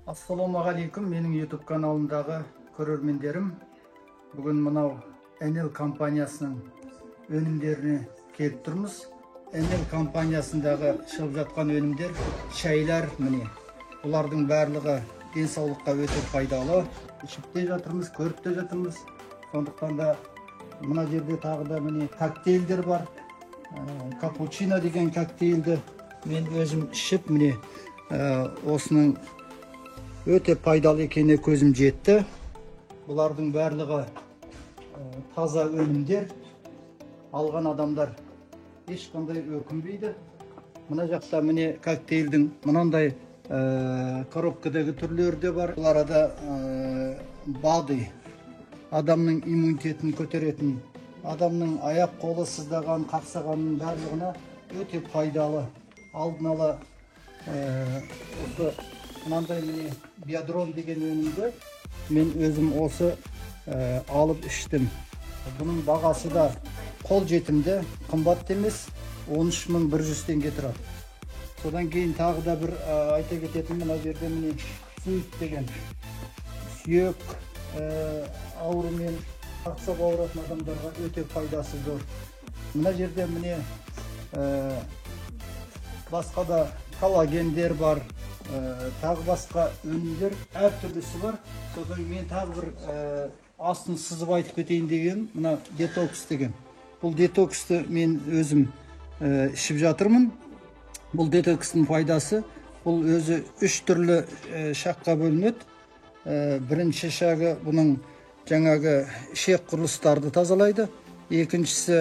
Ассалаумағалейкум, менің YouTube каналымдағы көрермендерім. Бүгін мынау Enel компаниясының өнімдеріне келіп тұрмыз. Enel компаниясындағы шығып жатқан өнімдер шайлар міне. Бұлардың барлығы денсаулыққа өте пайдалы. Ішіп те жатырмыз, көріп те жатырмыз. Сондықтан да мына жерде тағы да міне коктейльдер бар. Капучино деген коктейльді мен өзім ішіп міне осының өте пайдалы екеніне көзім жетті. Бұлардың барлығы таза өнімдер. Алған адамдар ешқандай өкінбейді. Мына жақта міне коктейльдің мынандай коробкадагы түрлері де бар. Бұл арада бады, адамның иммунитетін көтеретін, адамның аяқ қолы сыздаған, қақсағанның барлығына өте пайдалы. Алдын ала осы мынандай міне биодрон деген өнімді мен өзім осы алып іштім. Бұның бағасы да қол жетімді, қымбат емес, 13.100 теңге тұрады. Содан кейін тағы да бір айта кететін, мына жерде міне сүйек деген, сүйек аурумен қақсап ауыратын адамдарға өте пайдасы зор. Мына жерде міне басқа да коллагендер бар, тағы басқа өнімдер әртүрлісі бар. Содан мен тағы бір астын сызып айтып кетейін деген, мына детокс деген. Бұл детоксты мен өзім ішіп жатырмын. Бұл детокстың пайдасы, бұл өзі 3 түрлі шаққа бөлінеді. Бірінші шағы бұның жаңағы ішек құрылыстарды тазалайды. Екіншісі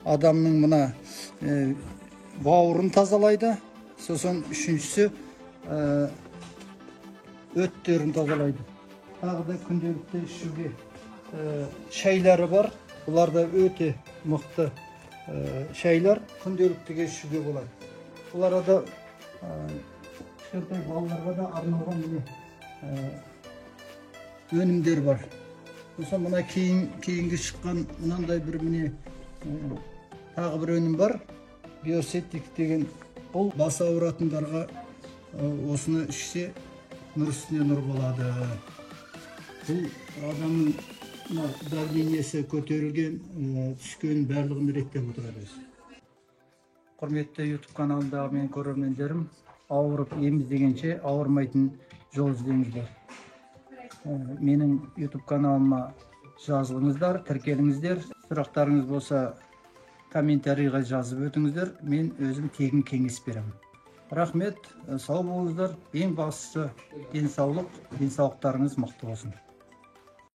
адамның мына бауырын тазалайды. Сосын үшіншісі өттерін тазалайды. Тағы да күнделікті ішуге шайлары бар. Бұлар да өте мықты шайлар, күнделіктіге ішуге болады. Бұл арада кішкентай балаларға да арналған өнімдер бар. Сосын мына кейінгі шыққан мынандай бір міне тағы бір өнім бар. Биосеттик деген. Бұл бас ауыратындарға осыны ішсе нұр үстіне нұр болады. Бұл адамның давлениесі көтерілген, түскен барлығын реттеп отырады. Құрметті YouTube каналындағы мен көрермендерім, ауырып ем іздегенше ауырмайтын жол іздеңіздер. Менің YouTube каналыма жазылыңыздар, тіркеліңіздер. Сұрақтарыңыз болса комментарийға жазып өтіңіздер. Мен өзім тегін кеңес беремін. Рахмет, сау болыңыздар. Ең бастысы денсаулық, денсаулықтарыңыз мықты болсын.